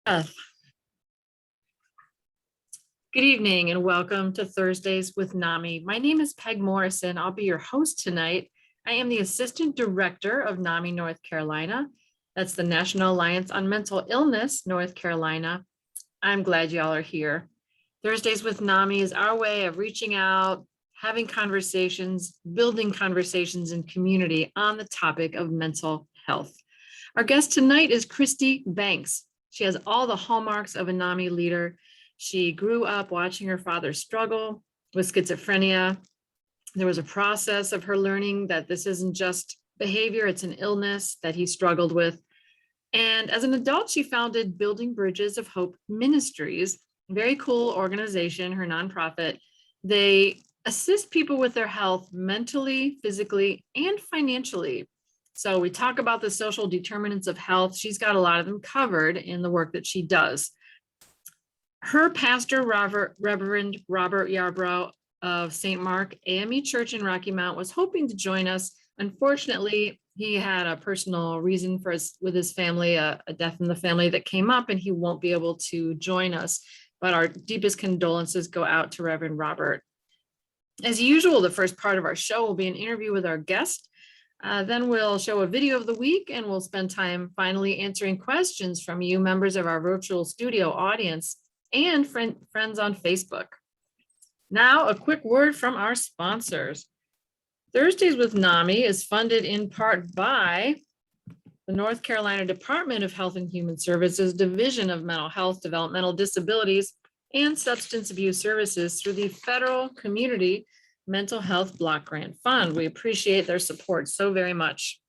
Good evening and welcome to Thursdays with NAMI. My name is Peg Morrison. I'll be your host tonight. I am the Assistant Director of NAMI North Carolina. That's the National Alliance on Mental Illness, North Carolina. I'm glad y'all are here. Thursdays with NAMI is our way of reaching out, having conversations, building conversations in community on the topic of mental health. Our guest tonight is Christy Banks. She has all the hallmarks of a NAMI leader. She grew up watching her father struggle with schizophrenia. There was a process of her learning that this isn't just behavior, it's an illness that he struggled with. And as an adult, she founded Building Bridges of Hope Ministries, a very cool organization, her nonprofit. They assist people with their health mentally, physically, and financially. So we talk about the social determinants of health. She's got a lot of them covered in the work that she does. Her pastor, Reverend Robert Yarbrough of St. Mark AME Church in Rocky Mount, was hoping to join us. Unfortunately, he had a personal reason with his family, a death in the family that came up, and he won't be able to join us. But our deepest condolences go out to Reverend Robert. As usual, the first part of our show will be an interview with our guest. Then we'll show a video of the week, and we'll spend time finally answering questions from you, members of our virtual studio audience and friends on Facebook. Now, a quick word from our sponsors. Thursdays with NAMI is funded in part by the North Carolina Department of Health and Human Services Division of Mental Health, Developmental Disabilities, and Substance Abuse Services through the Federal Community Mental Health Block Grant Fund. We appreciate their support so very much.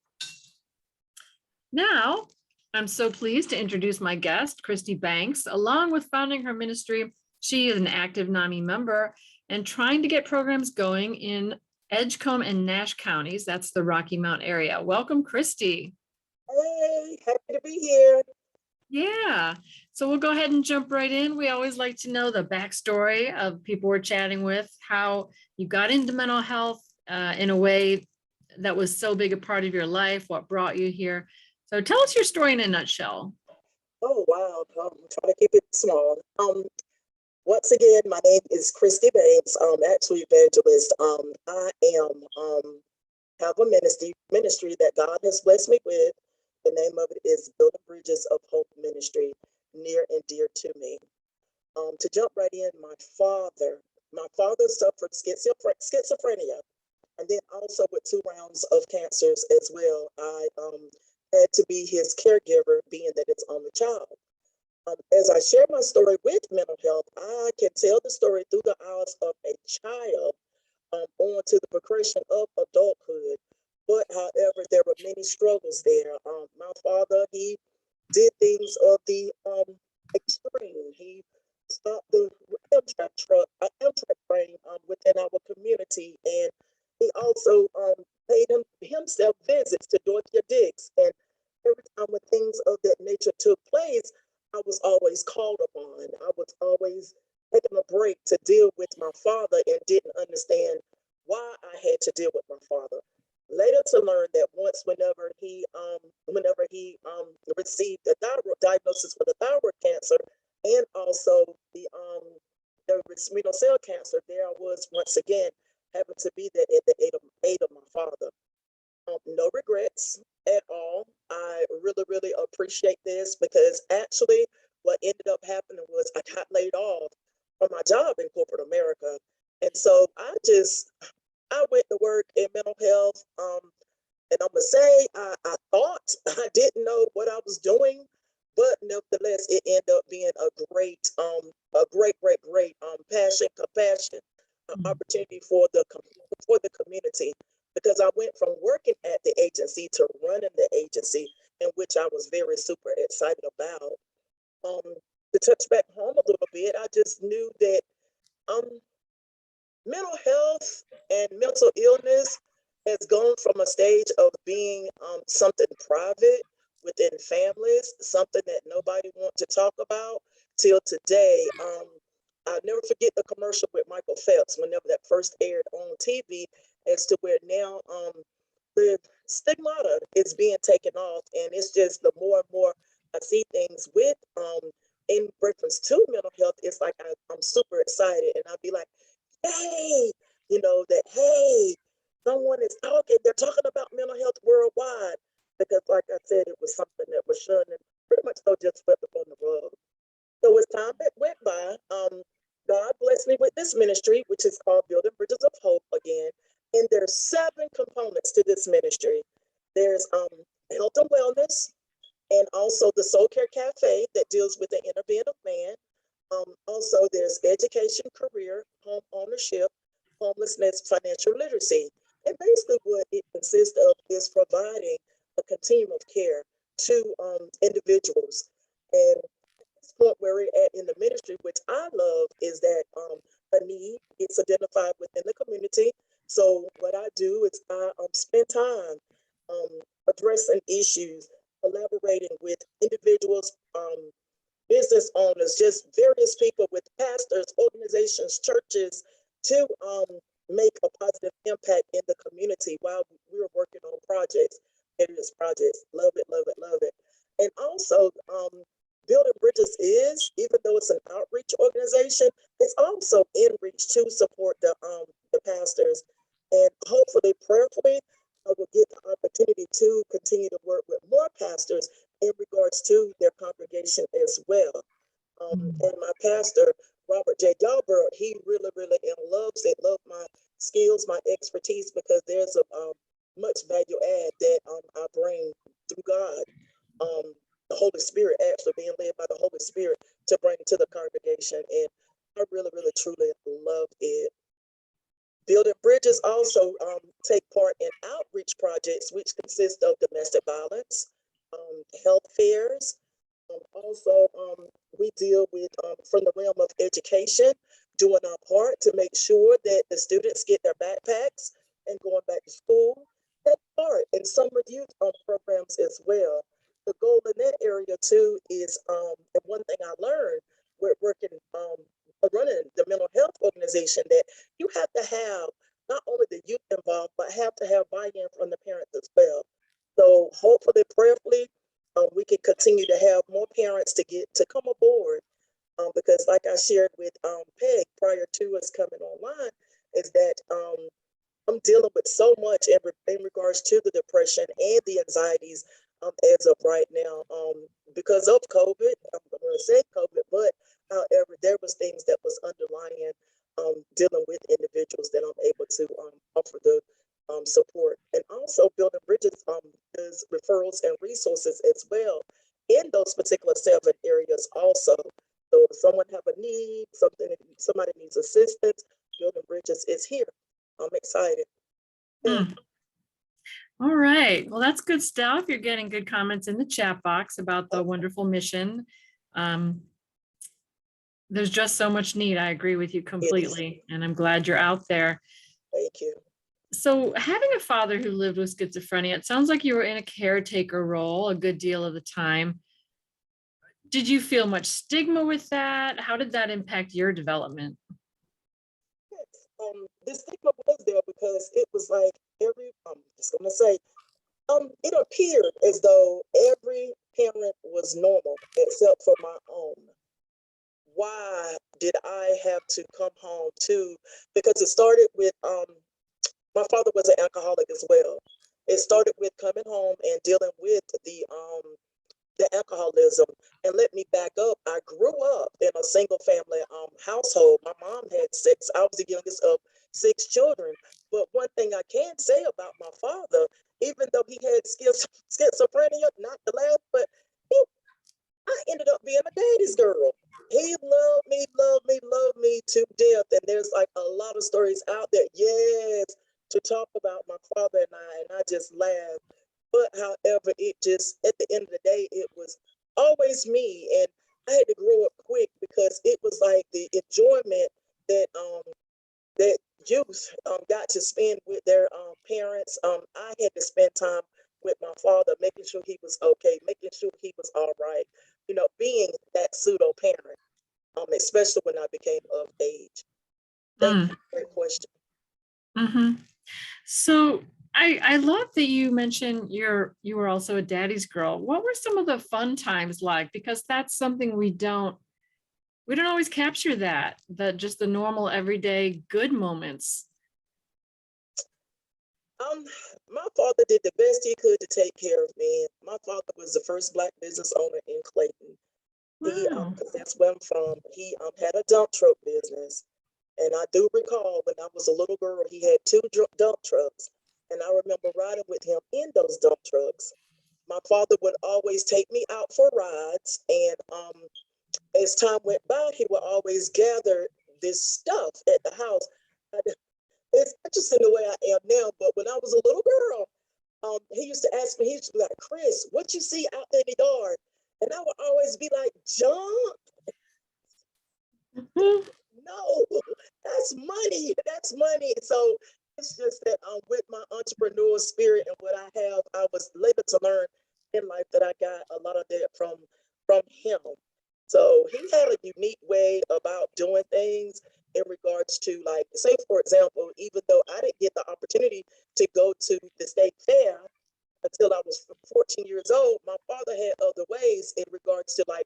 Now, I'm so pleased to introduce my guest, Christy Banks. Along with founding her ministry, she is an active NAMI member and trying to get programs going in Edgecombe and Nash counties. That's the Rocky Mount area. Welcome, Christy. Hey, happy to be here. Yeah, so we'll go ahead and jump right in. We always like to know the backstory of people we're chatting with, how you got into mental health in a way that was so big a part of your life, what brought you here. So tell us your story in a nutshell. Oh, wow. Try to keep it small. Once again, my name is Christy Banks. Actually evangelist. I have a ministry that God has blessed me with. The name of it is Building Bridges of Hope Ministry, near and dear to me. To jump right in, my father suffered schizophrenia, and then also with 2 rounds of cancers as well. I had to be his caregiver, being that it's only child. As I share my story with mental health, I can tell the story through the eyes of a child on to the progression of adulthood. But however, there were many struggles there. My father, he did things of the extreme. He stopped the Amtrak train within our community, and he also paid himself visits to Dorothy Dix. And every time when things of that nature took place, I was always called upon. I was always taking a break to deal with my father and didn't understand why I had to deal with my father. Later to learn that whenever he received a diagnosis for the thyroid cancer and also the renal cell cancer, there I was once again having to be there at the aid of my father. No regrets at all. I really, really appreciate this, because actually what ended up happening was I got laid off from my job in corporate America. And so I went to work in mental health. And I'm gonna say I thought I didn't know what I was doing, but nevertheless, it ended up being a great compassion opportunity for the community, because I went from working at the agency to running the agency, in which I was very super excited about. To touch back home a little bit, I just knew that mental health and mental illness has gone from a stage of being something private within families, something that nobody wants to talk about, till today. I'll never forget the commercial with Michael Phelps whenever that first aired on TV, as to where now the stigmata is being taken off. And it's just the more and more I see things with in reference to mental health, it's like I'm super excited, and I'll be like, hey, that, hey, someone is talking, they're talking about mental health worldwide. Because like I said, it was something that was shunned and pretty much so just swept up on the rug. So as time went by, God blessed me with this ministry, which is called Building Bridges of Hope again. And there's 7 components to this ministry. There's health and wellness, and also the Soul Care Cafe that deals with the inner being of man. Also, there's education, career, home ownership, homelessness, financial literacy. And basically what it consists of is providing a continuum of care to individuals. And this point where we're at in the ministry, which I love, is that a need gets identified within the community. So what I do is I spend time addressing issues, collaborating with individuals, business owners, just various people with pastors, organizations, churches, to make a positive impact in the community while we were working on projects, various projects. Love it, love it, love it. And also, Building Bridges is, even though it's an outreach organization, it's also in reach to support the pastors. And hopefully, prayerfully, I will get the opportunity to continue to work with more pastors in regards to their congregation as well. And my pastor, Robert J. Yarbrough, he really, really loves it, love my skills, my expertise, because there's a much value add that I bring through God. The Holy Spirit, actually being led by the Holy Spirit to bring to the congregation. And I really, really, truly love it. Building Bridges also take part in outreach projects, which consist of domestic violence, health fairs. Also, we deal with, from the realm of education, doing our part to make sure that the students get their backpacks and going back to school. That part, and summer youth programs as well. The goal in that area too is, and one thing I learned with working, running the mental health organization, that you have to have not only the youth involved, but have to have buy-in from the parents as well. So hopefully, prayerfully, we can continue to have more parents to come aboard, because like I shared with Peg prior to us coming online, is that I'm dealing with so much in regards to the depression and the anxieties as of right now, because of COVID. I'm going to say COVID, but however, there was things that was underlying dealing with individuals that I'm able to offer the support. And also Building Bridges does referrals and resources as well in those particular 7 areas also. So if someone have a need, somebody needs assistance, Building Bridges is here. I'm excited. All right. Well, that's good stuff. You're getting good comments in the chat box about the wonderful mission. There's just so much need. I agree with you completely. And I'm glad you're out there. Thank you. So having a father who lived with schizophrenia, it sounds like you were in a caretaker role a good deal of the time. Did you feel much stigma with that? How did that impact your development? Yes, the stigma was there because it was like I'm just gonna say, it appeared as though every parent was normal except for my own. Why did I have to come home too? Because it started with my father was an alcoholic as well. It started with coming home and dealing with the alcoholism. And let me back up. I grew up in a single family household. My mom had 6. I was the youngest of 6 children. But one thing I can say about my father, even though he had schizophrenia, not to laugh, but I ended up being a daddy's girl. He loved me, loved me, loved me to death. And there's like a lot of stories out there, yes, to talk about my father and I just laugh. But however, it just, at the end of the day, it was always me. And I had to grow up quick because it was like the enjoyment that that youth got to spend with their parents. I had to spend time with my father, making sure he was okay, making sure he was all right, being that pseudo parent, especially when I became of age. Thank you. Great question. So I love that you mentioned you were also a daddy's girl. What were some of the fun times like? Because that's something we don't we don't always capture that just the normal everyday good moments. My father did the best he could to take care of me. My father was the first Black business owner in Clayton. He, Wow. because that's where I'm from. He had a dump truck business, and I do recall when I was a little girl, he had two dump trucks, and I remember riding with him in those dump trucks. My father would always take me out for rides, and as time went by, he would always gather this stuff at the house. It's interesting the way I am now, but when I was a little girl, he used to ask me, he used to be like, Chris, what you see out there in the yard? And I would always be like, junk? No, that's money. That's money. So it's just that with my entrepreneurial spirit and what I have, I was later to learn in life that I got a lot of that from him. So he had a unique way about doing things in regards to, like, say, for example, even though I didn't get the opportunity to go to the state fair until I was 14 years old, my father had other ways in regards to, like,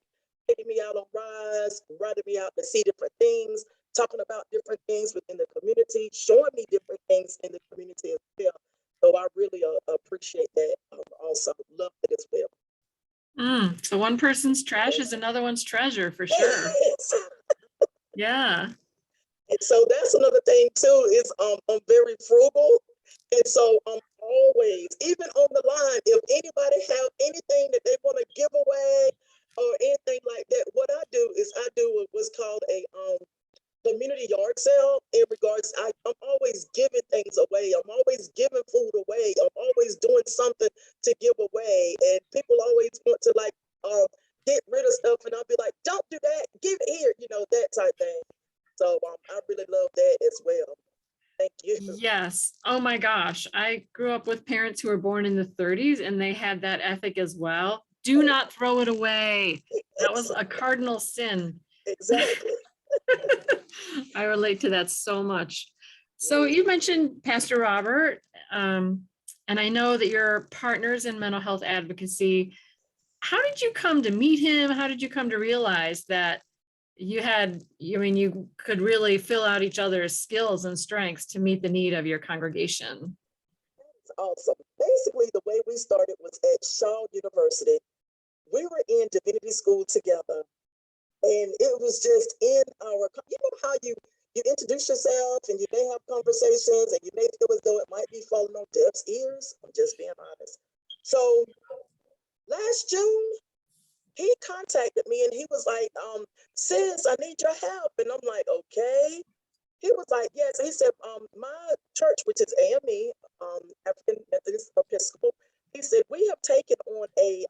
taking me out on rides, riding me out to see different things, talking about different things within the community, showing me different things in the community as well. So I really appreciate that. Also love it as well. So one person's trash is another one's treasure, for sure. Yeah. And so that's another thing too, is I'm very frugal. And so I'm always, even on the line, if anybody have anything that they want to give away or anything like that, what I do is I do what's called a community yard sale. In regards, I'm always giving things away. I'm always giving food away. I'm always doing something to give away. And people always want to, like, get rid of stuff, and I'll be like, don't do that, give it here, that type thing. So I really love that as well. Thank you. Yes. Oh my gosh. I grew up with parents who were born in the 30s, and they had that ethic as well. Do not throw it away. That was a cardinal sin. Exactly. I relate to that so much. So you mentioned Pastor Robert, and I know that you're partners in mental health advocacy. How did you come to meet him? How did you come to realize that you could really fill out each other's skills and strengths to meet the need of your congregation? That's awesome. Basically, the way we started was at Shaw University. We were in divinity school together, and it was just in our, how you introduce yourself and you may have conversations and you may feel as though it might be falling on deaf ears. I'm just being honest. So last June, he contacted me and he was like, sis, I need your help. And I'm like, okay. He was like, yes. He said, my church, which is AME, African Methodist Episcopal, he said, we have taken on a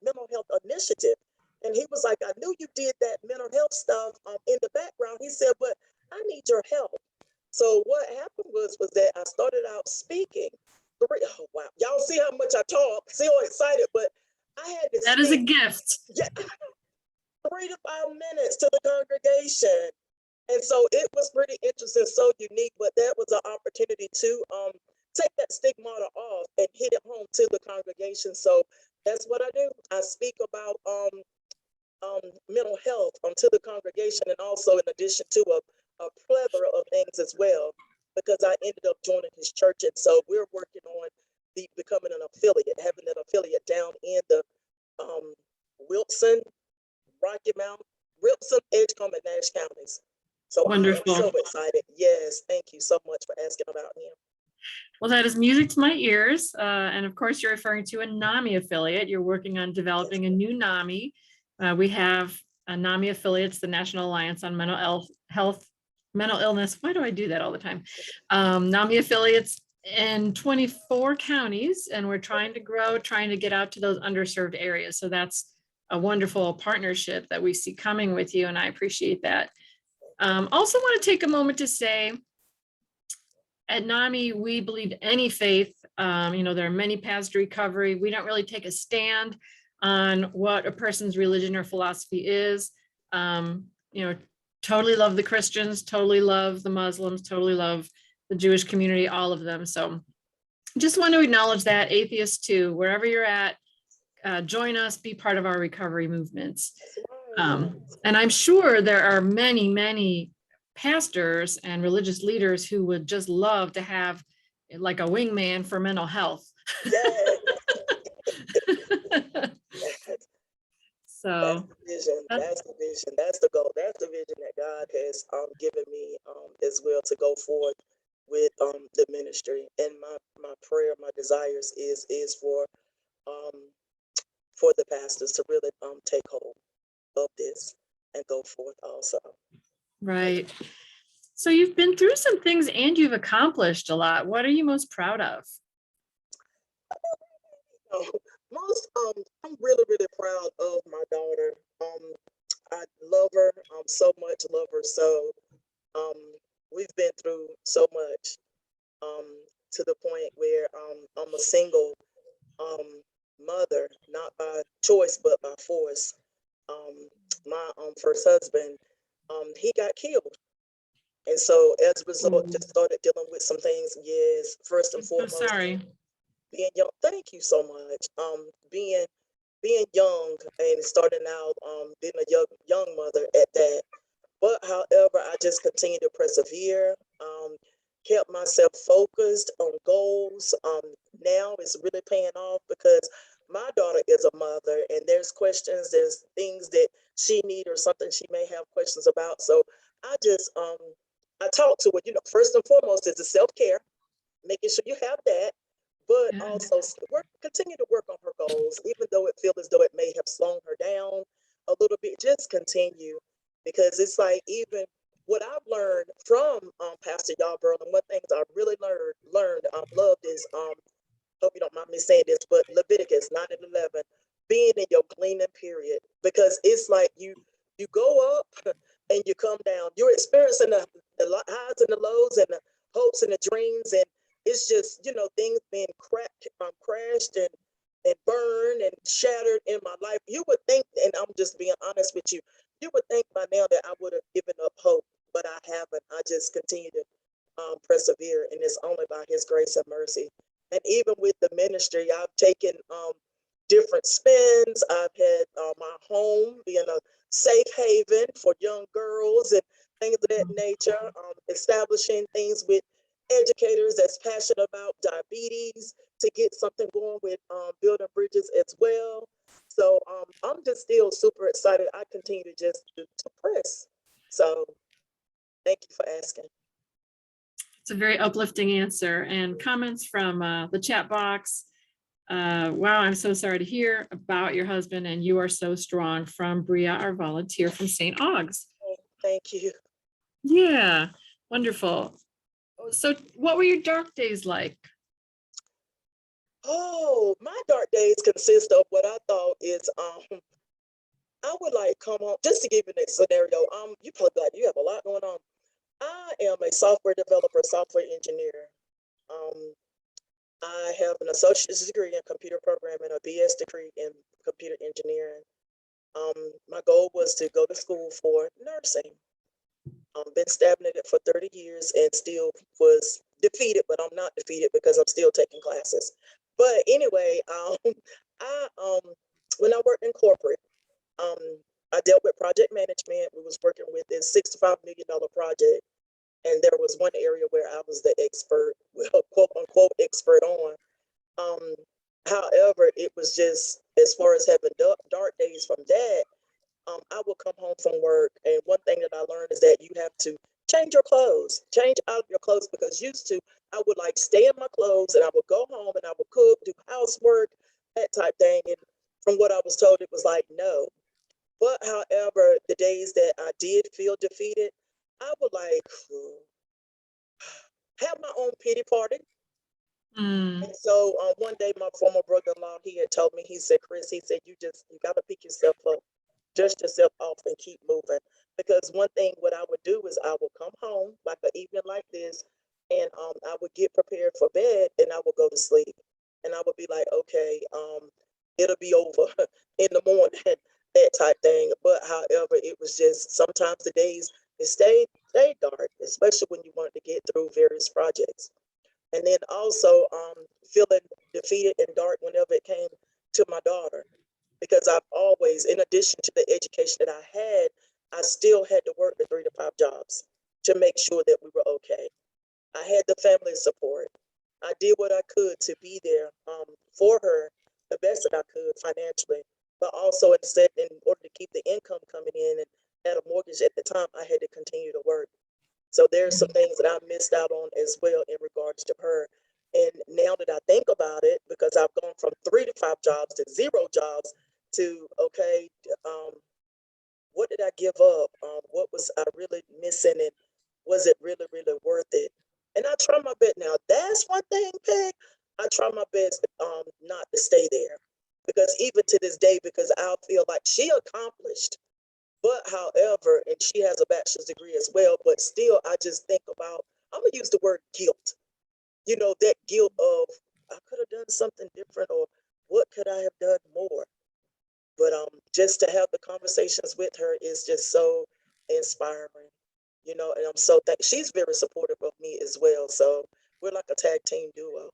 mental health initiative. And he was like, I knew you did that mental health stuff in the background. He said, but I need your help. So what happened was that I started out speaking. Oh, wow. Y'all see how much I talk, see how excited, but I had to That is a gift. 3 to 5 minutes to the congregation. And so it was pretty interesting, so unique, but that was an opportunity to take that stigmata off and hit it home to the congregation. So that's what I do. I speak about mental health to the congregation, and also in addition to a plethora of things as well, because I ended up joining his church. And so we're working on becoming an affiliate, having an affiliate down in the Wilson, Rocky Mount, Wilson, Edgecombe, and Nash counties. So Wonderful. I am so excited. Yes, thank you so much for asking about him. Well, that is music to my ears. And of course, you're referring to a NAMI affiliate. You're working on developing a new NAMI. We have a NAMI affiliates, the National Alliance on Mental Illness. Why do I do that all the time? NAMI affiliates in 24 counties, and we're trying to grow, trying to get out to those underserved areas. So that's a wonderful partnership that we see coming with you, and I appreciate that. Also want to take a moment to say, at NAMI, we believe any faith, there are many paths to recovery. We don't really take a stand on what a person's religion or philosophy is. Totally love the Christians, totally love the Muslims, totally love the Jewish community, all of them. So just want to acknowledge that, atheists too, wherever you're at, join us, be part of our recovery movements. And I'm sure there are many, many pastors and religious leaders who would just love to have like a wingman for mental health. Yes. So That's the vision. That's the vision. That's the goal. That's the vision that God has given me as well to go forward with the ministry. And my prayer, my desires is for the pastors to really take hold of this and go forth also. right. So you've been through some things and you've accomplished a lot. What are you most proud of? Most I'm really really proud of my daughter. I love her so much, love her so. Um, we've been through so much um, to the point where I'm a single mother, not by choice but by force. Um, my first husband, he got killed, and so as a result, just started dealing with some things. Yes, first and I'm so foremost, sorry. being young. Thank you so much. Being young and starting out, being a young mother at that. But however, I just continue to persevere, kept myself focused on goals. Now it's really paying off because my daughter is a mother and there's questions, there's things that she need or something she may have questions about. So I just, I talk to her, first and foremost is the self-care, making sure you have that, but Yeah. also continue to work on her goals, even though it feels as though it may have slowed her down a little bit, just continue because it's like even what I've learned from Pastor Yarbrough, and one things I really loved is hope you don't mind me saying this, but Leviticus 9 and 11, being in your gleaning period, because it's like you go up and you come down. You're experiencing the highs and the lows and the hopes and the dreams, and it's just things being crashed and burned and shattered in my life. You would think, and I'm just being honest with you, you would think by now that I would have given up hope, but I haven't. I just continue to persevere, and it's only by His grace and mercy. And even with the ministry, I've taken different spins. I've had my home being a safe haven for young girls and things of that nature, establishing things with educators that's passionate about diabetes to get something going with building bridges as well. So I'm just still super excited. I continue to just to press. So thank you for asking. It's a very uplifting answer and comments from the chat box. Wow, I'm so sorry to hear about your husband and you are so strong from Bria, our volunteer from St. Augs. Thank you. Yeah, wonderful. So what were your dark days like? Oh, my dark days consist of what I thought is I would like come home just to give you an scenario. You probably like you have a lot going on. I am a software developer, software engineer. Um, I have an associate's degree in computer programming, a BS degree in computer engineering. My goal was to go to school for nursing. Been stagnated for 30 years and still was defeated, but I'm not defeated because I'm still taking classes. But anyway, I when I worked in corporate, um, I dealt with project management. We was working with this $65 million project, and there was one area where I was the expert, well, quote unquote expert on. Um, however, it was just as far as having dark days from that. I would come home from work, and one thing that I learned is that you have to change your clothes, change out of your clothes, because used to I would like stay in my clothes and I would go home and I would cook, do housework, that type thing. And from what I was told, it was like no. But however, the days that I did feel defeated, I would like have my own pity party. And so one day, my former brother-in-law, he had told me, he said, Chris, he said, you got to pick yourself up, dust yourself off and keep moving. Because one thing, what I would do is I would come home like an evening like this, and I would get prepared for bed and I would go to sleep. And I would be like, okay, it'll be over in the morning, that type thing. But however, it was just sometimes the days, it stayed dark, especially when you wanted to get through various projects. And then also feeling defeated and dark whenever it came to my daughter, because I've always, in addition to the education that I had, I still had to work the 3 to 5 jobs to make sure that we were okay. I had the family support. I did what I could to be there for her the best that I could financially, but also instead, in order to keep the income coming in and had a mortgage at the time, I had to continue to work. So there's some things that I missed out on as well in regards to her. And now that I think about it, because I've gone from 3 to 5 jobs to 0 jobs to, okay, what did I give up? What was I really missing? And was it really, really worth it? And I try my best now. That's one thing, Peg. I try my best not to stay there. Because even to this day, because I feel like she accomplished, but however, and she has a bachelor's degree as well, but still I just think about, I'm gonna use the word guilt. You know, that guilt of I could have done something different, or what could I have done more? But just to have the conversations with her is just so inspiring, you know, and I'm so she's very supportive of me as well. So we're like a tag team duo,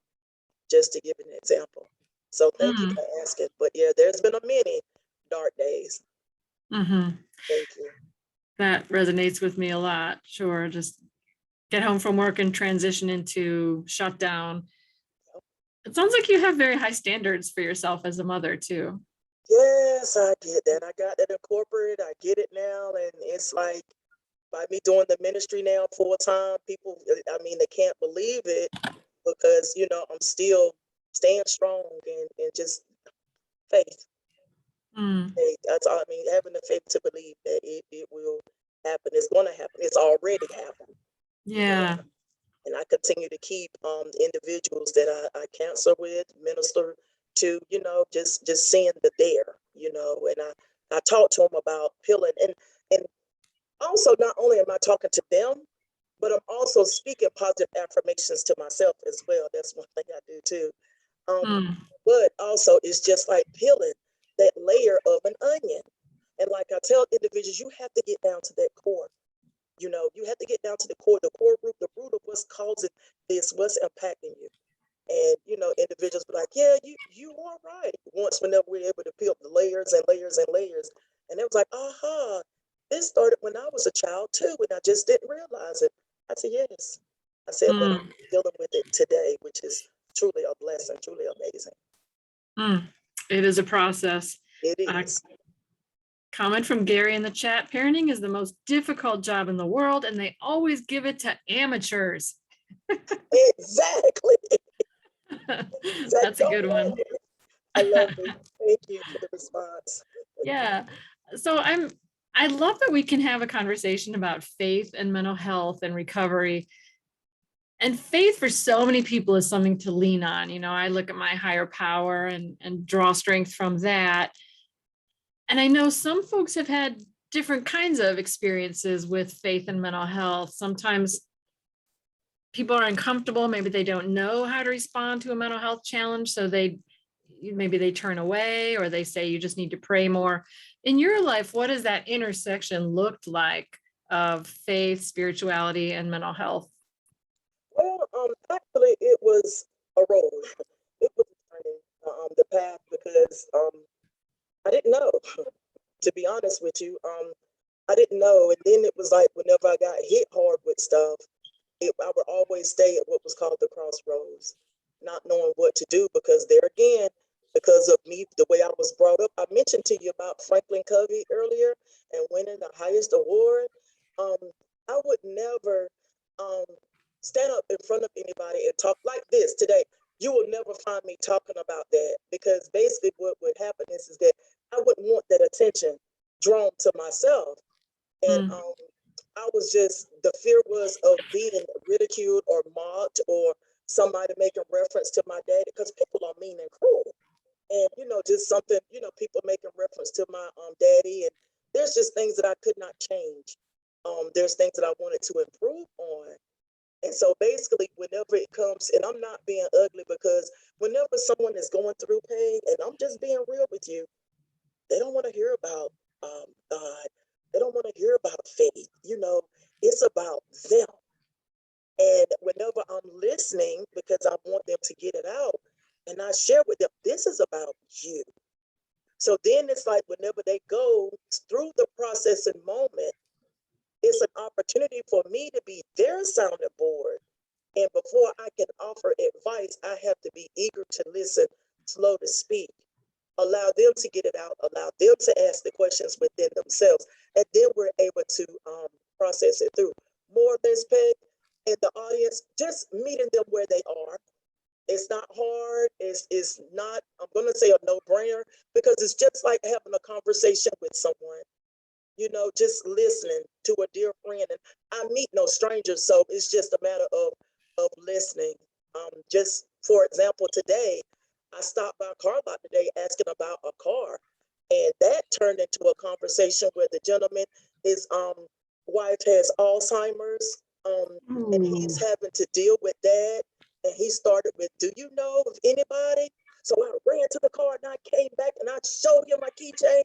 just to give an example. So thank you for asking. But yeah, there's been a many dark days. Thank you. That resonates with me a lot. Sure. Just get home from work and transition into shutdown. It sounds like you have very high standards for yourself as a mother too. Yes, I get that. I got that in corporate. I get it now. And it's like by me doing the ministry now full time, people, I mean, they can't believe it because, you know, I'm still staying strong and just faith. Faith. That's all I mean, having the faith to believe that it will happen. It's going to happen. It's already happened. Yeah. And I continue to keep individuals that I counsel with, minister to, you know, just seeing the there, you know, and I talk to them about healing and also not only am I talking to them, but I'm also speaking positive affirmations to myself as well. That's one thing I do too. But also it's just like peeling that layer of an onion. And like I tell individuals, you have to get down to that core. You know, you have to get down to the core root, the root of what's causing this, what's impacting you. And you know, individuals be like, yeah, you are right. Once whenever we're able to peel the layers and layers and layers. And it was like, aha, this started when I was a child too, and I just didn't realize it. I said, yes. I said, but I'm dealing with it today, which is truly a blessing, truly amazing. It is a process. It is. Comment from Gary in the chat. Parenting is the most difficult job in the world, and they always give it to amateurs. Exactly. That's a good one. I love it. Thank you for the response. Yeah. So I love that we can have a conversation about faith and mental health and recovery. And faith for so many people is something to lean on. You know, I look at my higher power and draw strength from that. And I know some folks have had different kinds of experiences with faith and mental health. Sometimes people are uncomfortable. Maybe they don't know how to respond to a mental health challenge. So maybe they turn away, or they say you just need to pray more. In your life, what does that intersection looked like of faith, spirituality, and mental health? Well, actually, it was a road. It was the path because I didn't know. To be honest with you, I didn't know, and then it was like whenever I got hit hard with stuff, I would always stay at what was called the crossroads, not knowing what to do because there again, because of me, the way I was brought up, I mentioned to you about Franklin Covey earlier and winning the highest award. I would never stand up in front of anybody and talk like this today. You will never find me talking about that because basically what would happen is that I wouldn't want that attention drawn to myself. And I was just, the fear was of being ridiculed or mocked or somebody making reference to my daddy because people are mean and cruel. And, you know, just something, you know, people making reference to my daddy. And there's just things that I could not change. There's things that I wanted to improve on. And so basically, whenever it comes, and I'm not being ugly because whenever someone is going through pain, and I'm just being real with you, they don't want to hear about God. They don't want to hear about faith. You know, it's about them. And whenever I'm listening, because I want them to get it out, and I share with them, this is about you. So then it's like whenever they go through the processing moment, it's an opportunity for me to be their sounding board. And before I can offer advice, I have to be eager to listen, slow to speak, allow them to get it out, allow them to ask the questions within themselves. And then we're able to process it through. More or less, Peg, and the audience, just meeting them where they are. It's not hard. It's not, I'm going to say a no-brainer, because it's just like having a conversation with someone, just listening to a dear friend. And I meet no strangers, so it's just a matter of listening. Just for example, today, I stopped by a car lot today asking about a car. And that turned into a conversation where the gentleman, his wife has Alzheimer's, and he's having to deal with that. And he started with, do you know of anybody? So I ran to the car and I came back and I showed him my keychain.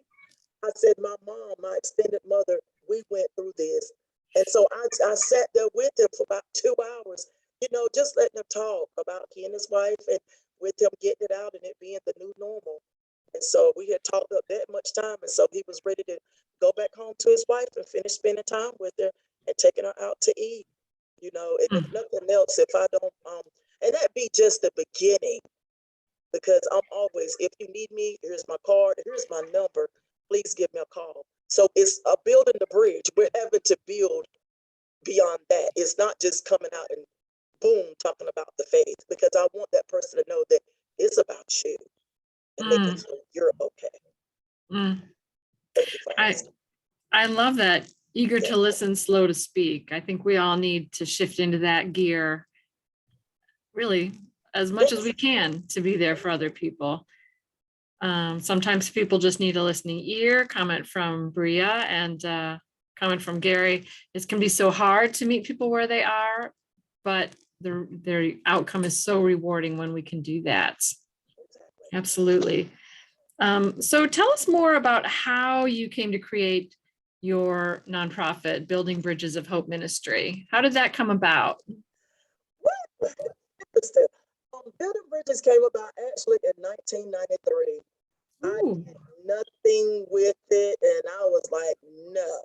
I said, my mom, my extended mother, we went through this. And so I sat there with him for about 2 hours, just letting him talk about he and his wife, and with him getting it out and it being the new normal. And so we had talked up that much time. And so he was ready to go back home to his wife and finish spending time with her and taking her out to eat, and if nothing else, if I don't, and that be just the beginning, because I'm always, if you need me, here's my card, here's my number, please give me a call. So it's a building the bridge. We're having to build beyond that. It's not just coming out and boom, talking about the faith, because I want that person to know that it's about you and making sure you're okay. Thank you for asking. I love that. Eager Yeah. to listen, slow to speak. I think we all need to shift into that gear, really, as much as we can, to be there for other people. Sometimes people just need a listening ear. Comment from Bria and comment from Gary. It can be so hard to meet people where they are, but their outcome is so rewarding when we can do that. Absolutely. So tell us more about how you came to create your nonprofit, Building Bridges of Hope Ministry. How did that come about? Interesting. Building Bridges came about actually in 1993. Ooh. I did nothing with it, and I was like, no.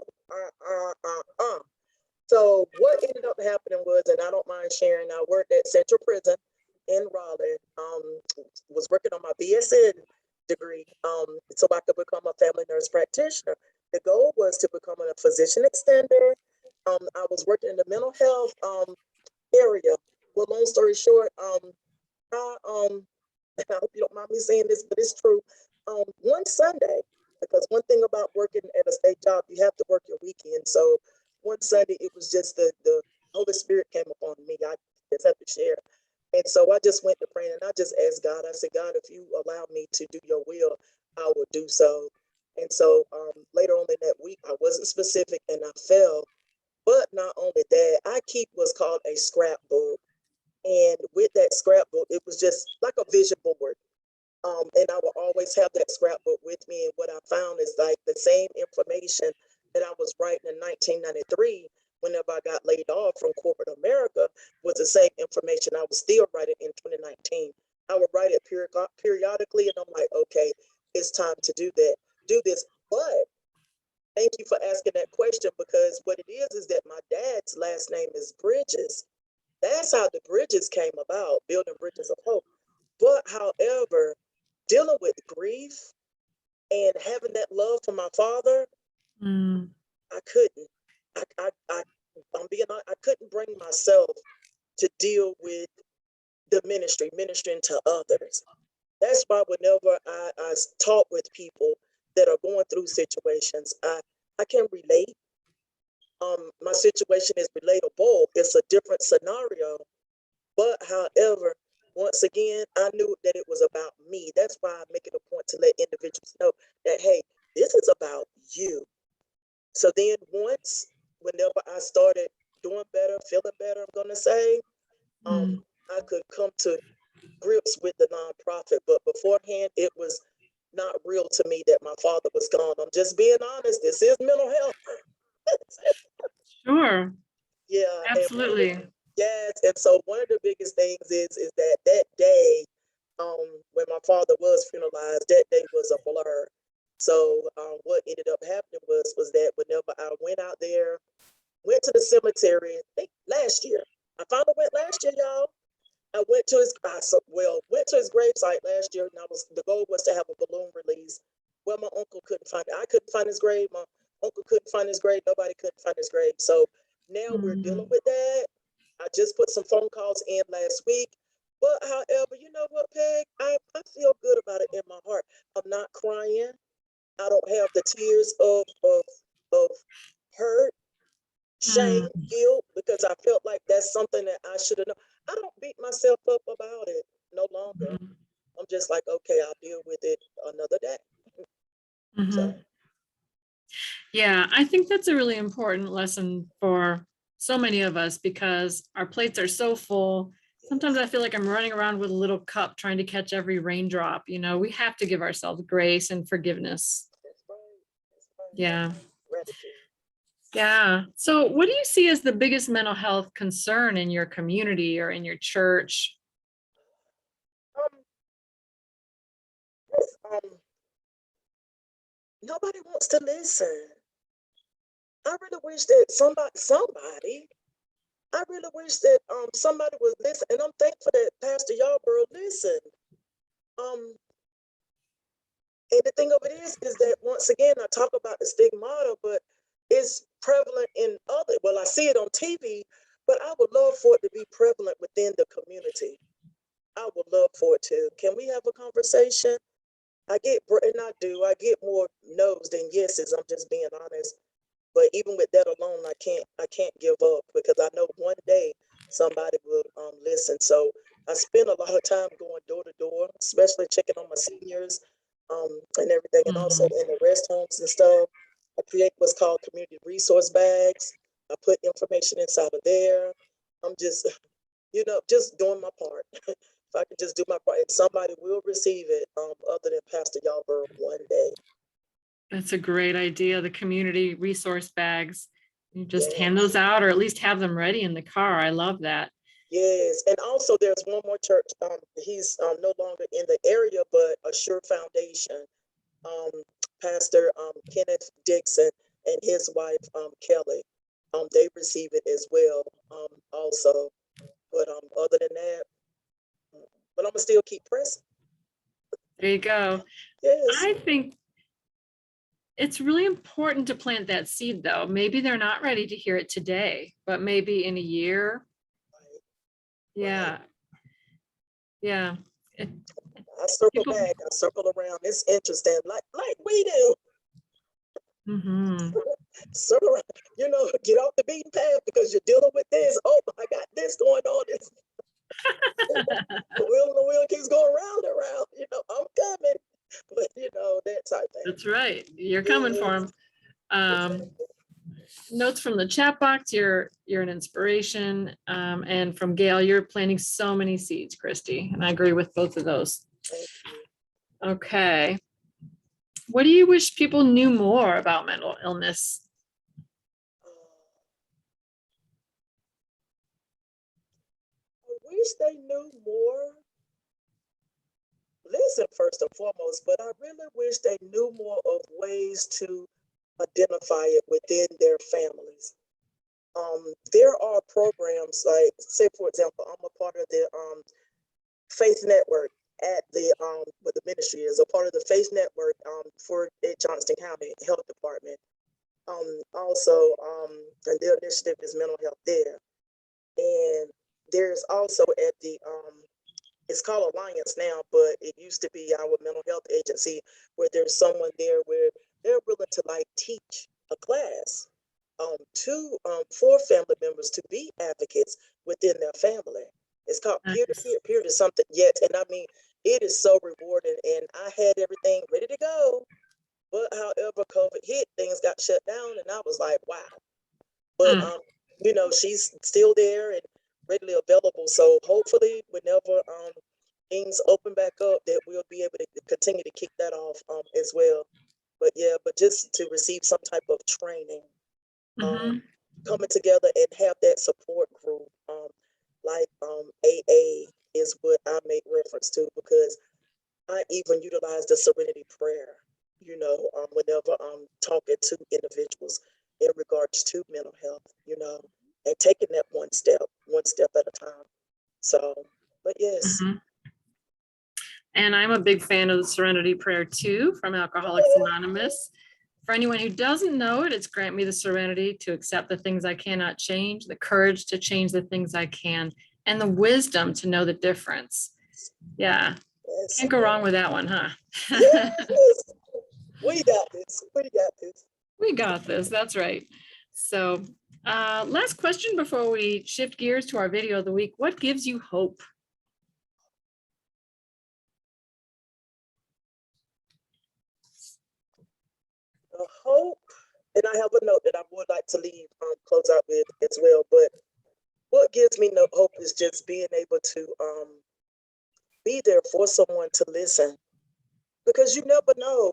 So what ended up happening was, and I don't mind sharing, I worked at Central Prison in Raleigh, was working on my BSN degree, so I could become a family nurse practitioner. The goal was to become a physician extender. I was working in the mental health area. Well, long story short, I hope you don't mind me saying this, but it's true. One Sunday, because one thing about working at a state job, you have to work your weekend. So one Sunday, it was just the Holy Spirit came upon me. I just have to share. And so I just went to praying and I just asked God, I said, God, if you allow me to do your will, I will do so. And so later on in that week, I wasn't specific and I fell. But not only that, I keep what's called a scrapbook. And with that scrapbook, it was just like a vision board. And I will always have that scrapbook with me. And what I found is like the same information that I was writing in 1993, whenever I got laid off from corporate America, was the same information I was still writing in 2019. I would write it periodically, and I'm like, okay, it's time to do this. But thank you for asking that question, because what it is that my dad's last name is Bridges. That's how the Bridges came about, Building Bridges of Hope. But however, dealing with grief and having that love for my father, I couldn't. I'm being honest, I couldn't bring myself to deal with the ministering to others. That's why whenever I talk with people that are going through situations, I can relate. My situation is relatable. It's a different scenario. But however, once again, I knew that it was about me. That's why I make it a point to let individuals know that, hey, this is about you. So then whenever I started doing better, feeling better, I'm going to say, I could come to grips with the nonprofit. But beforehand, it was not real to me that my father was gone. I'm just being honest. This is mental health. Sure. Yeah. Absolutely. Yes. And so one of the biggest things is that day, when my father was funeralized, that day was a blur. So what ended up happening was that whenever I went out there, went to the cemetery, I think last year. I finally went last year, y'all. I went to his went to his gravesite last year, and the goal was to have a balloon release. Well, my uncle couldn't find it. I couldn't find his grave. My uncle couldn't find his grave. Nobody couldn't find his grave. So now we're dealing with that. I just put some phone calls in last week. But however, you know what, Peg? I feel good about it in my heart. I'm not crying. I don't have the tears of hurt, shame, guilt, because I felt like that's something that I should have known. I don't beat myself up about it no longer. I'm just like, okay, I'll deal with it another day. So. Yeah, I think that's a really important lesson for so many of us because our plates are so full. Sometimes I feel like I'm running around with a little cup trying to catch every raindrop. You know, we have to give ourselves grace and forgiveness. That's right. That's right. Yeah. Gratitude. Yeah. So what do you see as the biggest mental health concern in your community or in your church? Yes, nobody wants to listen. I really wish that somebody, I really wish that somebody would listen. And I'm thankful that Pastor Yarbrough listened. And the thing of it is that once again, I talk about the stigmata, but it's prevalent in I see it on TV, but I would love for it to be prevalent within the community. I would love for it to. Can we have a conversation? I get more no's than yeses. I'm just being honest. But even with that alone, I can't give up because I know one day somebody will listen. So I spend a lot of time going door to door, especially checking on my seniors and everything, and also in the rest homes and stuff. I create what's called community resource bags. I put information inside of there. I'm just, just doing my part. If I could just do my part, and somebody will receive it, other than Pastor Yarbrough one day. That's a great idea. The community resource bags. You just hand Yes. those out or at least have them ready in the car. I love that. Yes, and also there's one more church. He's no longer in the area, but a Sure Foundation. Um, Pastor Kenneth Dixon and his wife Kelly. They receive it as well. Also, but other than that, but I'm gonna still keep pressing. There you go. Yes. I think it's really important to plant that seed though. Maybe they're not ready to hear it today, but maybe in a year. Right. Yeah. Right. Yeah. I circle back. I circle around. It's interesting, like we do. Circle around. Get off the beaten path because you're dealing with this. Oh, I got this going on. This the wheel keeps going round and round. I'm coming, but that type thing. That's right. You're coming for them. Exactly. Notes from the chat box. You're an inspiration. And from Gail, you're planting so many seeds, Christy. And I agree with both of those. Thank you. Okay. What do you wish people knew more about mental illness? I wish they knew more. Listen, first and foremost, but I really wish they knew more of ways to identify it within their families. There are programs like, say, for example, I'm a part of the Faith Network at the with the ministry is a part of the Faith Network for Johnston County Health Department. Also, and their initiative is mental health there, and there's also at the it's called Alliance now, but it used to be our mental health agency where there's someone there where they're willing to like teach a class to for family members to be advocates within their family. It's called peer to peer. Peer to something. Yes, and I mean it is so rewarding. And I had everything ready to go, but however COVID hit, things got shut down, and I was like, wow. But she's still there and readily available. So hopefully, whenever things open back up, that we'll be able to continue to kick that off as well. But yeah, but just to receive some type of training, coming together and have that support group, like AA is what I make reference to because I even utilize the Serenity Prayer. whenever I'm talking to individuals in regards to mental health, and taking that one step at a time. So, but yes. Mhm. And I'm a big fan of the Serenity Prayer too from Alcoholics Anonymous. For anyone who doesn't know it, it's grant me the serenity to accept the things I cannot change, the courage to change the things I can, and the wisdom to know the difference. Yeah, Yes. can't go wrong with that one, huh? Yes. We got this. We got this. We got this. That's right. So last question before we shift gears to our video of the week. What gives you hope? Hope, and I have a note that I would like to leave, close out with as well. But what gives me no hope is just being able to be there for someone to listen, because you never know.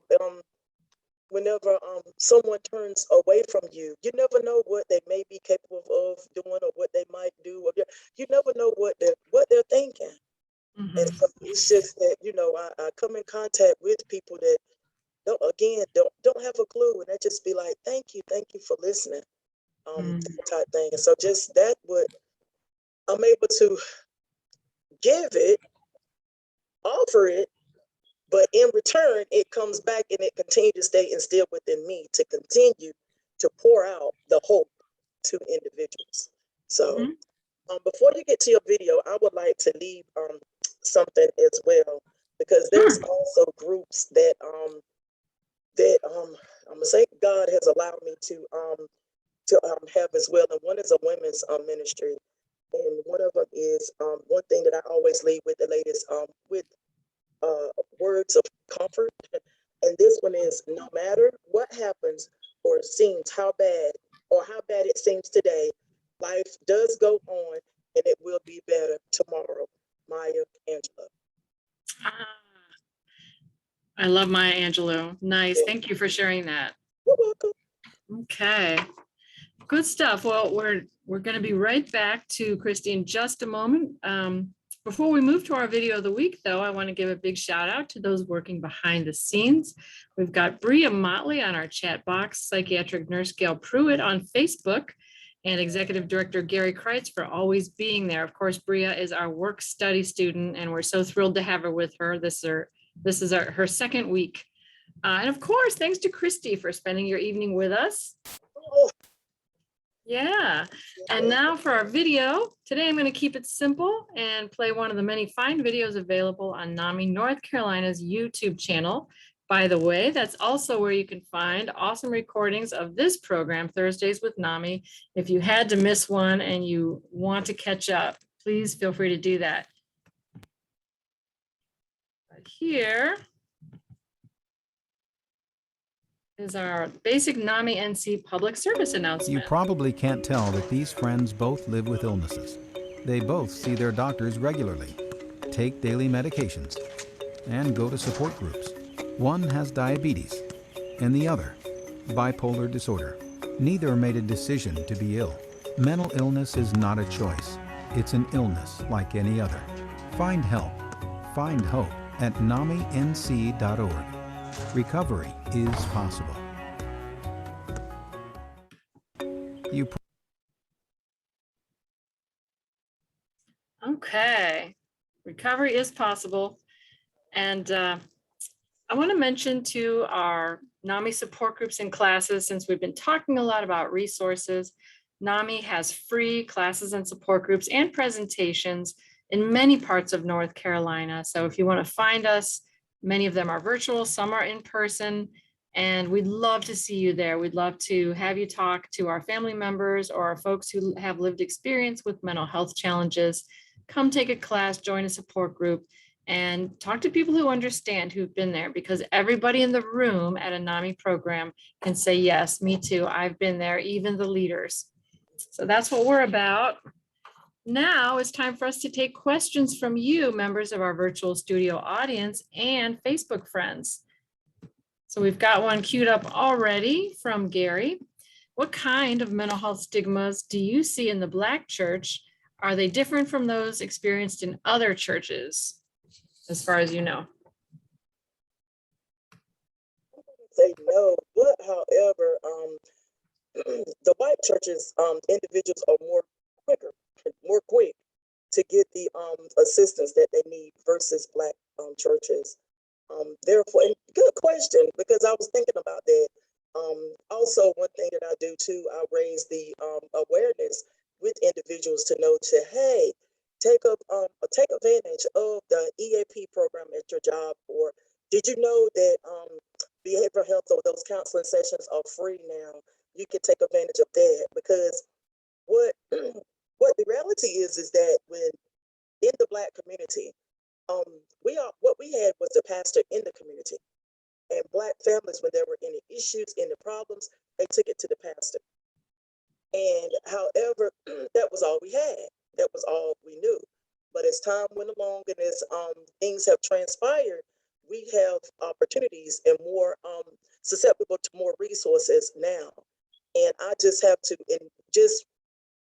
Whenever someone turns away from you, you never know what they may be capable of doing or what they might do. Or you never know what they're thinking. Mhm. And so it's just that I come in contact with people that don't have a clue, and they just be like, thank you for listening, type thing. And so just that, what I'm able to give it, offer it, but in return it comes back and it continues to stay instilled within me to continue to pour out the hope to individuals. So before you get to your video, I would like to leave something as well, because there's also groups that I'm gonna say God has allowed me to have as well. And one is a women's ministry, and one of them is one thing that I always leave with the ladies with words of comfort. And this one is, no matter what happens or seems how bad it seems today, life does go on and it will be better tomorrow. Maya Angelou. I love Maya Angelou. Nice. Thank you for sharing that. You're welcome. Okay. Good stuff. Well, we're going to be right back to Christy in just a moment. Before we move to our video of the week, though, I want to give a big shout out to those working behind the scenes. We've got Bria Motley on our chat box, psychiatric nurse Gail Pruitt on Facebook, and Executive Director Gary Kreitz for always being there. Of course, Bria is our work study student, and we're so thrilled to have her with her. This is her second week. And of course, thanks to Christy for spending your evening with us. Yeah. And now for our video. Today, I'm going to keep it simple and play one of the many fine videos available on NAMI North Carolina's YouTube channel. By the way, that's also where you can find awesome recordings of this program, Thursdays with NAMI. If you had to miss one and you want to catch up, please feel free to do that. But here is our basic NAMI NC public service announcement. You probably can't tell that these friends both live with illnesses. They both see their doctors regularly, take daily medications, and go to support groups. One has diabetes, and the other, bipolar disorder. Neither made a decision to be ill. Mental illness is not a choice. It's an illness like any other. Find help, find hope at naminc.org. Recovery is possible. Okay, recovery is possible. And I want to mention to our NAMI support groups and classes, since we've been talking a lot about resources, NAMI has free classes and support groups and presentations in many parts of North Carolina. So if you want to find us, many of them are virtual, some are in person, and we'd love to see you there. We'd love to have you talk to our family members or our folks who have lived experience with mental health challenges. Come take a class, join a support group, and talk to people who understand, who've been there, because everybody in the room at a NAMI program can say, yes, me too, I've been there, even the leaders. So that's what we're about. Now it's time for us to take questions from you, members of our virtual studio audience and Facebook friends. So we've got one queued up already from Gary. What kind of mental health stigmas do you see in the Black church? Are they different from those experienced in other churches, as far as you know? say no. But however, the white churches, individuals are more quick to get the assistance that they need versus black churches. Therefore, and good question, because I was thinking about that. Also, one thing that I do too, I raise the awareness with individuals to know to, hey, take advantage of the EAP program at your job. Or did you know that behavioral health or those counseling sessions are free now? You can take advantage of that, because what what the reality is that when in the black community, what we had was a pastor in the community, and black families, when there were any issues, any problems, they took it to the pastor. And however, that was all we had. That was all we knew. But as time went along and as things have transpired, we have opportunities and more susceptible to more resources now. And I just have to, in just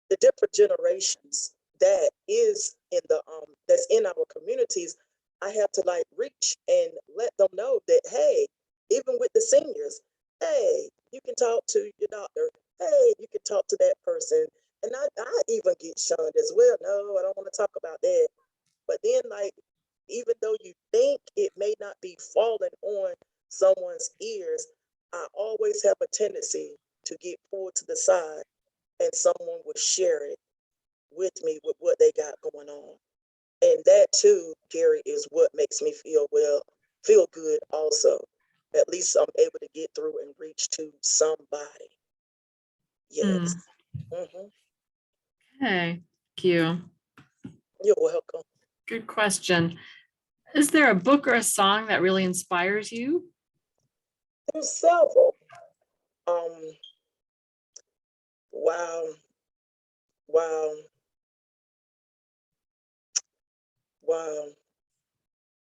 the different generations that is in the that's in our communities, I have to like reach and let them know that, hey, even with the seniors, hey, you can talk to your doctor. Hey, you can talk to that person. And I even get shunned as well. No, I don't want to talk about that. But then, like, even though you think it may not be falling on someone's ears, I always have a tendency to get pulled to the side and someone will share it with me with what they got going on. And that too, Gary, is what makes me feel good also. At least I'm able to get through and reach to somebody. Yes. Mm-hmm. Okay, thank you. You're welcome. Good question. Is there a book or a song that really inspires you? There's several. Wow. Wow. Wow.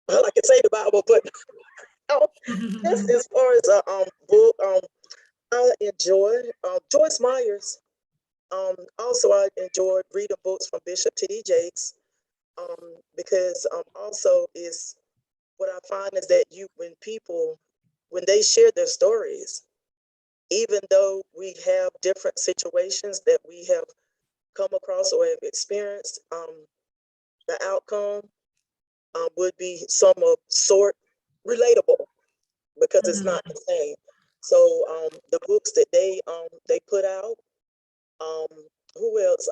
Well, I can say the Bible, but just as far as a book, I enjoy Joyce Myers. Also, I enjoyed reading books from Bishop T.D. Jakes, because also is what I find is that when they share their stories, even though we have different situations that we have come across or have experienced, the outcome would be some of sort relatable, because it's not the same. So the books that they put out, who else?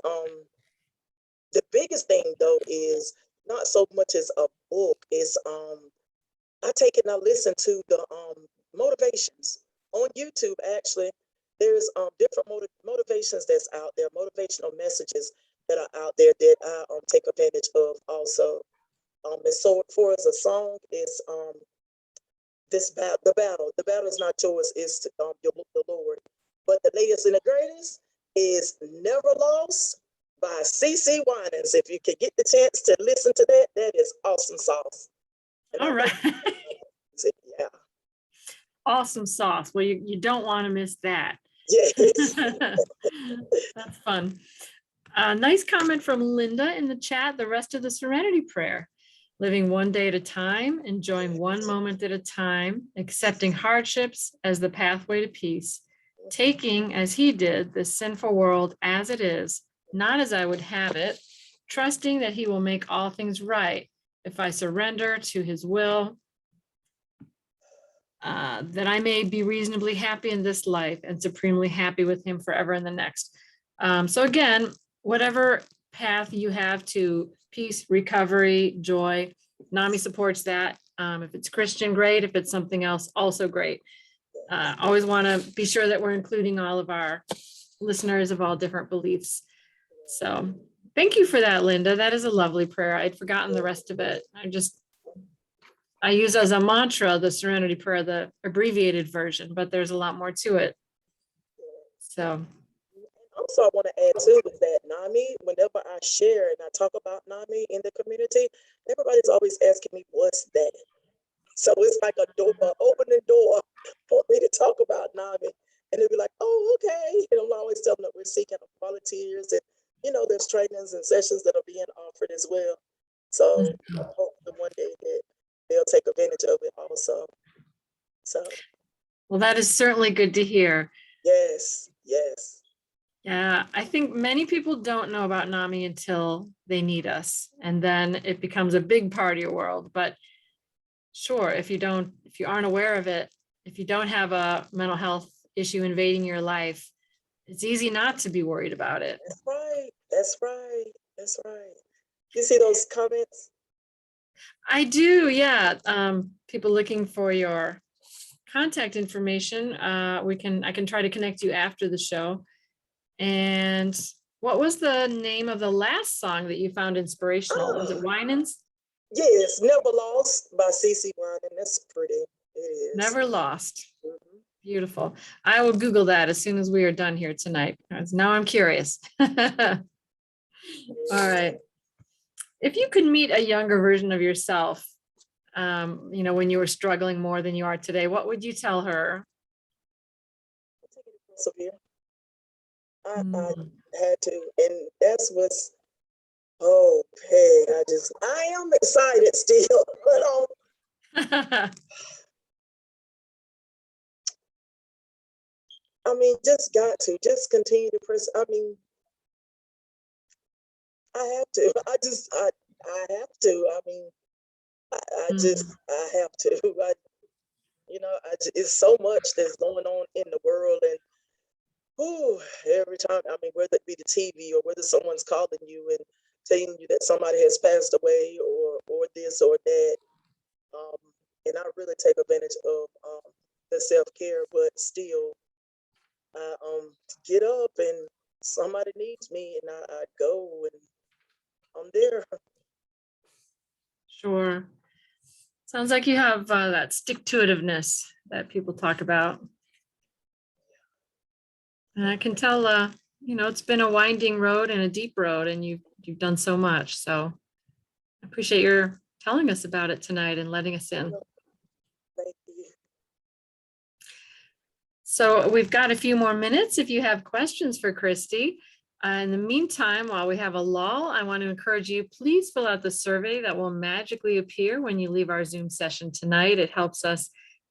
The biggest thing though is not so much as a book, is I take it and I listen to the motivations on YouTube. Actually, there's different motivations that's out there, motivational messages that are out there that I take advantage of also. And so for as a song is the battle is not yours, it's the Lord. But the latest and the greatest is Never Lost by CC Winans. If you can get the chance to listen to that, that is awesome sauce. And All right. Yeah. Awesome sauce. Well, you don't want to miss that. Yes. That's fun. Nice comment from Linda in the chat. The rest of the Serenity Prayer. Living one day at a time, enjoying one moment at a time, accepting hardships as the pathway to peace, taking, as he did, the sinful world as it is, not as I would have it, trusting that he will make all things right if I surrender to his will, that I may be reasonably happy in this life and supremely happy with him forever in the next. So again, whatever path you have to peace, recovery, joy, NAMI supports that. If it's Christian, great. If it's something else, also great. Always want to be sure that we're including all of our listeners of all different beliefs. So thank you for that, Linda. That is a lovely prayer. I'd forgotten the rest of it. I use as a mantra the Serenity Prayer, the abbreviated version, but there's a lot more to it. So. Also, I want to add too is that NAMI, whenever I share and I talk about NAMI in the community, everybody's always asking me, what's that? So it's like an opening door for me to talk about NAMI. And they'll be like, oh, okay. And I'm always telling them that we're seeking volunteers, and, there's trainings and sessions that are being offered as well. So I hope that one day that they'll take advantage of it also. So. Well, that is certainly good to hear. Yes, yes. Yeah, I think many people don't know about NAMI until they need us, and then it becomes a big part of your world. But sure, if you aren't aware of it, if you don't have a mental health issue invading your life, it's easy not to be worried about it. That's right. That's right. That's right. You see those comments? I do, yeah. People looking for your contact information. I can try to connect you after the show. And what was the name of the last song that you found inspirational? Was it Oh, Winans? yes. Never Lost by CC Wine. That's pretty. It is. Never Lost. Mhm. Beautiful. I will Google that as soon as we are done here tonight, because now I'm curious. All right. If you could meet a younger version of yourself, when you were struggling more than you are today, what would you tell her? Persevere. I Mm. had to, and that's what's. Oh, Peg, I am excited still, but I mean, just continue to press. I mean, I have to. I have to. I mean, Mm. I have to. It's so much that's going on in the world, and whew, every time, I mean, whether it be the TV or whether someone's calling you and telling you that somebody has passed away or this or that, um, and I really take advantage of the self-care, but still, I get up and somebody needs me, and I go and I'm there. Sure. Sounds like you have that stick-to-itiveness that people talk about. And I can tell, it's been a winding road and a deep road, and you've done so much. So I appreciate your telling us about it tonight and letting us in. Thank you. So we've got a few more minutes if you have questions for Christy. In the meantime, while we have a lull, I want to encourage you, please fill out the survey that will magically appear when you leave our Zoom session tonight. It helps us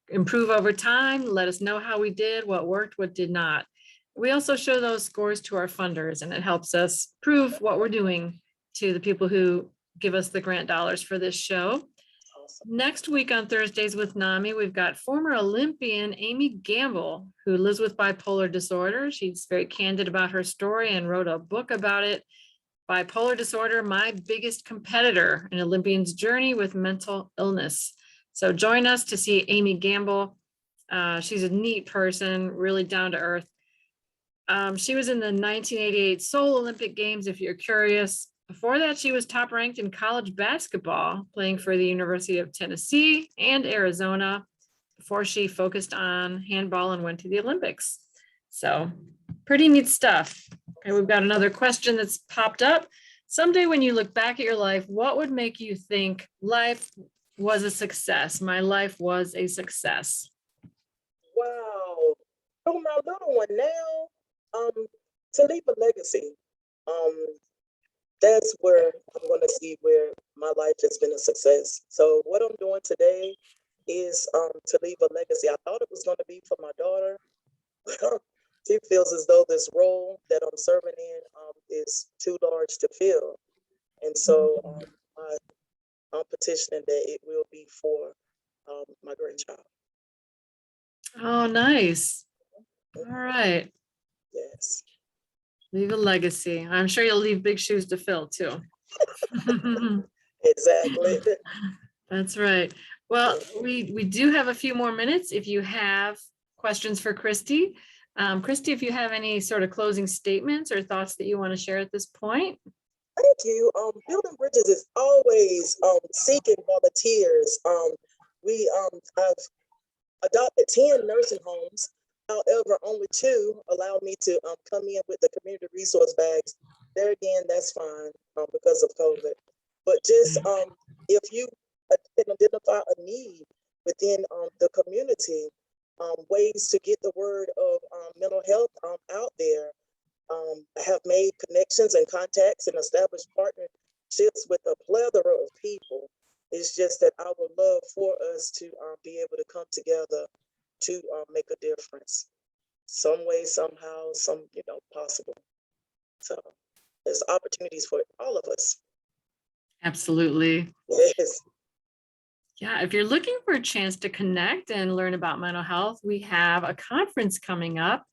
improve over time, let us know how we did, what worked, what did not. We also show those scores to our funders, and it helps us prove what we're doing to the people who give us the grant dollars for this show. Awesome. Next week on Thursdays with NAMI, we've got former Olympian Amy Gamble, who lives with bipolar disorder. She's very candid about her story and wrote a book about it. Bipolar Disorder, My Biggest Competitor, an Olympian's Journey with Mental Illness. So join us to see Amy Gamble. She's a neat person, really down to earth. She was in the 1988 Seoul Olympic Games, if you're curious. Before that, she was top ranked in college basketball, playing for the University of Tennessee and Arizona before she focused on handball and went to the Olympics. So pretty neat stuff. Okay, we've got another question that's popped up. Someday when you look back at your life, what would make you think life was a success? My life was a success. Wow. Oh, my little one now, to leave a legacy. That's where I'm going to see where my life has been a success. So what I'm doing today is to leave a legacy. I thought it was going to be for my daughter. She feels as though this role that I'm serving in is too large to fill. And so I'm petitioning that it will be for my grandchild. Oh, nice. All right. Yes. Leave a legacy. I'm sure you'll leave big shoes to fill too. Exactly. That's right. Well, we do have a few more minutes if you have questions for Christy. Christy, if you have any sort of closing statements or thoughts that you want to share at this point. Thank you. Building Bridges is always seeking volunteers. I've adopted 10 nursing homes. However, only 2 allow me to come in with the community resource bags. There again, that's fine because of COVID. But just if you can identify a need within the community, ways to get the word of mental health out there. I have made connections and contacts and established partnerships with a plethora of people. It's just that I would love for us to be able to come together to make a difference, some way, somehow, possible. So there's opportunities for all of us. Absolutely. Yes. Yeah, if you're looking for a chance to connect and learn about mental health, we have a conference coming up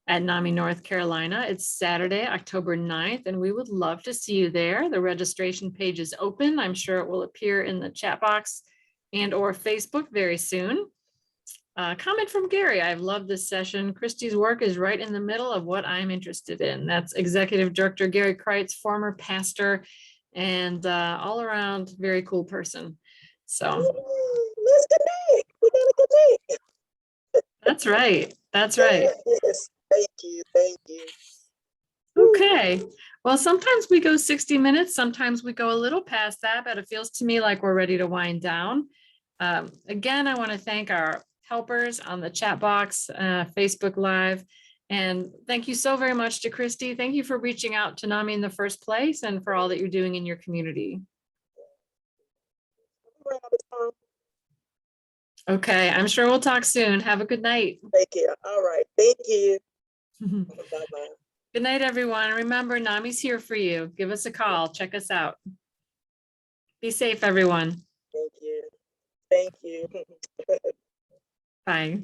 at NAMI, North Carolina. It's Saturday, October 9th, and we would love to see you there. The registration page is open. I'm sure it will appear in the chat box and or Facebook very soon. Comment from Gary. I've loved this session. Christy's work is right in the middle of what I'm interested in. That's Executive Director Gary Kreitz, former pastor, and all around very cool person. So Let's connect. We gotta connect. that's right. That's right. Yes. Thank you. Thank you. Okay. Well, sometimes we go 60 minutes. Sometimes we go a little past that, but it feels to me like we're ready to wind down. Again, I want to thank our helpers on the chat box, Facebook Live. And thank you so very much to Christy. Thank you for reaching out to NAMI in the first place and for all that you're doing in your community. We're out of time. Okay, I'm sure we'll talk soon. Have a good night. Take care. All right. Thank you. Bye-bye. Good night, everyone. Remember, NAMI's here for you. Give us a call. Check us out. Be safe, everyone. Thank you. Thank you. Bye.